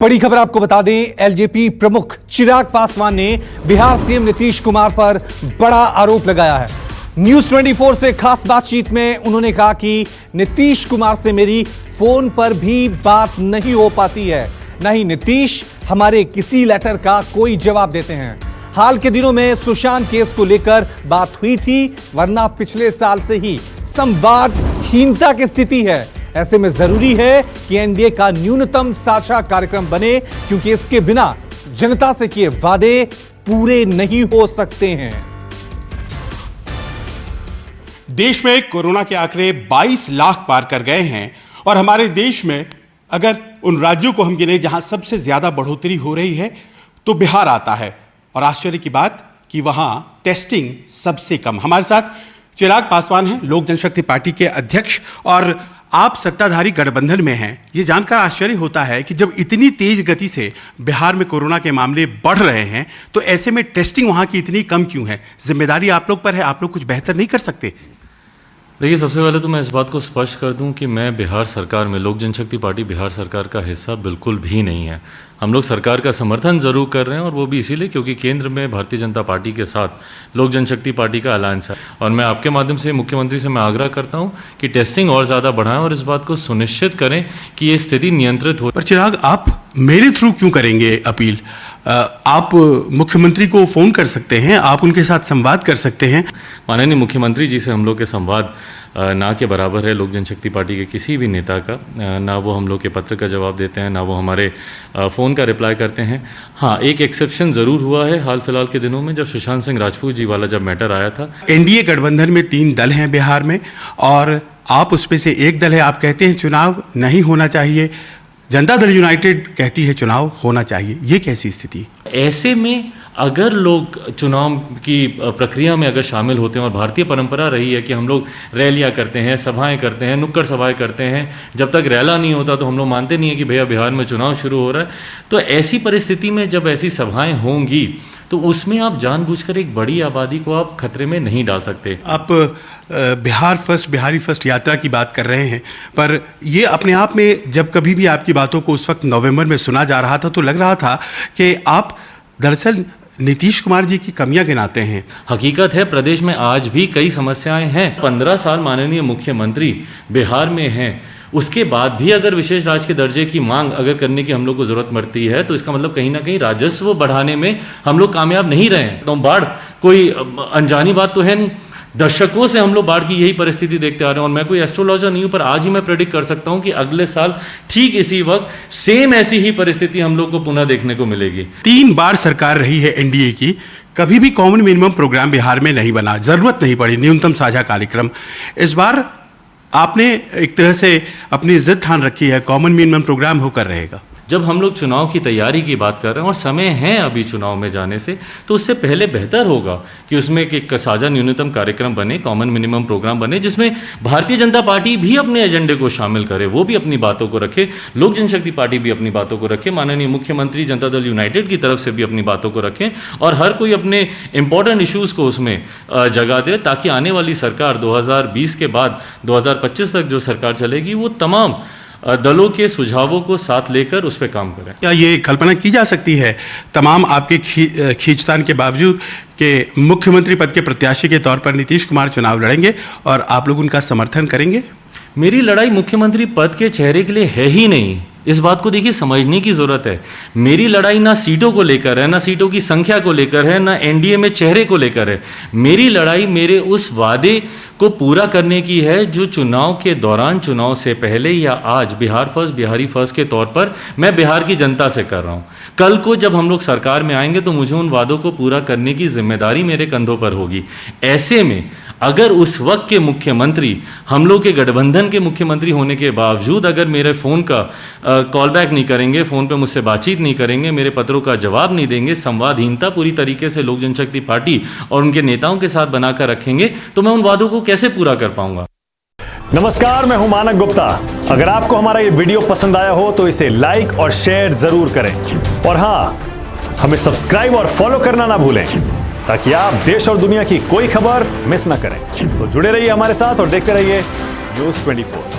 बड़ी खबर आपको बता दें, एलजेपी प्रमुख चिराग पासवान ने बिहार सीएम नीतीश कुमार पर बड़ा आरोप लगाया है। न्यूज 24 से खास बातचीत में उन्होंने कहा कि नीतीश कुमार से मेरी फोन पर भी बात नहीं हो पाती है, न ही नीतीश हमारे किसी लेटर का कोई जवाब देते हैं। हाल के दिनों में सुशांत केस को लेकर बात हुई थी, वरना पिछले साल से ही संवादहीनता की स्थिति है। ऐसे में जरूरी है कि एनडीए का न्यूनतम साझा कार्यक्रम बने, क्योंकि इसके बिना जनता से किए वादे पूरे नहीं हो सकते हैं। देश में कोरोना के आंकड़े 22 लाख पार कर गए हैं और हमारे देश में अगर उन राज्यों को हम गिने जहां सबसे ज्यादा बढ़ोतरी हो रही है तो बिहार आता है। और आश्चर्य की बात कि वहां टेस्टिंग सबसे कम। हमारे साथ चिराग पासवान हैं, लोक जनशक्ति पार्टी के अध्यक्ष, और आप सत्ताधारी गठबंधन में हैं। ये जानकर आश्चर्य होता है कि जब इतनी तेज गति से बिहार में कोरोना के मामले बढ़ रहे हैं तो ऐसे में टेस्टिंग वहां की इतनी कम क्यों है? जिम्मेदारी आप लोग पर है, आप लोग कुछ बेहतर नहीं कर सकते? देखिए, सबसे पहले तो मैं इस बात को स्पष्ट कर दूं कि मैं बिहार सरकार में, लोक जनशक्ति पार्टी बिहार सरकार का हिस्सा बिल्कुल भी नहीं है। हम लोग सरकार का समर्थन जरूर कर रहे हैं, और वो भी इसीलिए क्योंकि केंद्र में भारतीय जनता पार्टी के साथ लोक जनशक्ति पार्टी का अलायंस है। और मैं आपके माध्यम से मुख्यमंत्री से मैं आग्रह करता हूं कि टेस्टिंग और ज़्यादा बढ़ाएं और इस बात को सुनिश्चित करें कि ये स्थिति नियंत्रित हो। पर चिराग, आप मेरे थ्रू क्यों करेंगे अपील? आप मुख्यमंत्री को फोन कर सकते हैं, आप उनके साथ संवाद कर सकते हैं। माननीय मुख्यमंत्री जी से हम लोग के संवाद ना के बराबर है लोक जनशक्ति पार्टी के किसी भी नेता का। ना वो हम लोग के पत्र का जवाब देते हैं, ना वो हमारे फ़ोन का रिप्लाई करते हैं। हाँ, एक एक्सेप्शन ज़रूर हुआ है हाल फिलहाल के दिनों में, जब सुशांत सिंह राजपूत जी वाला जब मैटर आया था। एनडीए गठबंधन में 3 दल हैं बिहार में और आप उसमें से एक दल है। आप कहते हैं चुनाव नहीं होना चाहिए, जनता दल यूनाइटेड कहती है चुनाव होना चाहिए। ये कैसी स्थिति? ऐसे में अगर लोग चुनाव की प्रक्रिया में अगर शामिल होते हैं, और भारतीय परंपरा रही है कि हम लोग रैलियां करते हैं, सभाएं करते हैं, नुक्कड़ सभाएं करते हैं, जब तक रैला नहीं होता तो हम लोग मानते नहीं है कि भैया बिहार में चुनाव शुरू हो रहा है। तो ऐसी परिस्थिति में जब ऐसी सभाएं होंगी तो उसमें आप जानबूझकर एक बड़ी आबादी को आप खतरे में नहीं डाल सकते। आप बिहार फर्स्ट, बिहारी फर्स्ट यात्रा की बात कर रहे हैं, पर ये अपने आप में जब कभी भी आपकी बातों को उस वक्त नवंबर में सुना जा रहा था तो लग रहा था कि आप दरअसल नीतीश कुमार जी की कमियां गिनाते हैं। हकीकत है, प्रदेश में आज भी कई समस्याएं हैं। 15 साल माननीय मुख्यमंत्री बिहार में हैं, उसके बाद भी अगर विशेष राज्य के दर्जे की मांग अगर करने की हम लोग को जरूरत पड़ती है तो इसका मतलब कहीं ना कहीं राजस्व बढ़ाने में हम लोग कामयाब नहीं रहे हैं। तो बाढ़ कोई अनजानी बात तो है नहीं, दशकों से हम लोग बाढ़ की यही परिस्थिति देखते आ रहे हैं। और मैं कोई एस्ट्रोलॉजर नहीं हूं, पर आज ही मैं प्रेडिक्ट कर सकता हूं कि अगले साल ठीक इसी वक्त सेम ऐसी ही परिस्थिति हम लोग को पुनः देखने को मिलेगी। 3 बार सरकार रही है एनडीए की, कभी भी कॉमन मिनिमम प्रोग्राम बिहार में नहीं बना, जरूरत नहीं पड़ी न्यूनतम साझा कार्यक्रम। इस बार आपने एक तरह से अपनी जिद ठान रखी है, कॉमन मिनिमम प्रोग्राम होकर रहेगा। जब हम लोग चुनाव की तैयारी की बात कर रहे हैं और समय है अभी चुनाव में जाने से, तो उससे पहले बेहतर होगा कि उसमें एक साझा न्यूनतम कार्यक्रम बने, कॉमन मिनिमम प्रोग्राम बने, जिसमें भारतीय जनता पार्टी भी अपने एजेंडे को शामिल करे, वो भी अपनी बातों को रखे, लोक जनशक्ति पार्टी भी अपनी बातों को रखे, माननीय मुख्यमंत्री जनता दल यूनाइटेड की तरफ से भी अपनी बातों को रखें, और हर कोई अपने इंपॉर्टेंट इश्यूज़ को उसमें जगह दे, ताकि आने वाली सरकार 2020 के बाद 2025 तक जो सरकार चलेगी वो तमाम दलों के सुझावों को साथ लेकर उस पर काम करें। क्या ये कल्पना की जा सकती है, तमाम आपके खींचतान के बावजूद, कि मुख्यमंत्री पद के प्रत्याशी के तौर पर नीतीश कुमार चुनाव लड़ेंगे और आप लोग उनका समर्थन करेंगे? मेरी लड़ाई मुख्यमंत्री पद के चेहरे के लिए है ही नहीं। इस बात को देखिए, समझने की जरूरत है। मेरी लड़ाई ना सीटों को लेकर है, ना सीटों की संख्या को लेकर है, ना एनडीए में चेहरे को लेकर है। मेरी लड़ाई मेरे उस वादे को पूरा करने की है जो चुनाव के दौरान, चुनाव से पहले या आज बिहार फर्स्ट, बिहारी फर्स्ट के तौर पर मैं बिहार की जनता से कर रहा हूं। कल को जब हम लोग सरकार में आएंगे तो मुझे उन वादों को पूरा करने की जिम्मेदारी मेरे कंधों पर होगी। ऐसे में अगर उस वक्त के मुख्यमंत्री, हम लोग के गठबंधन के मुख्यमंत्री होने के बावजूद अगर मेरे फ़ोन का कॉल बैक नहीं करेंगे, फ़ोन पे मुझसे बातचीत नहीं करेंगे, मेरे पत्रों का जवाब नहीं देंगे, संवादहीनता पूरी तरीके से लोक जनशक्ति पार्टी और उनके नेताओं के साथ बनाकर रखेंगे, तो मैं उन वादों को कैसे पूरा कर पाऊंगा? नमस्कार, मैं हूं मानक गुप्ता। अगर आपको हमारा ये वीडियो पसंद आया हो तो इसे लाइक और शेयर जरूर करें, और हाँ, हमें सब्सक्राइब और फॉलो करना ना भूलें, ताकि आप देश और दुनिया की कोई खबर मिस ना करें। तो जुड़े रहिए हमारे साथ और देखते रहिए न्यूज़ 24।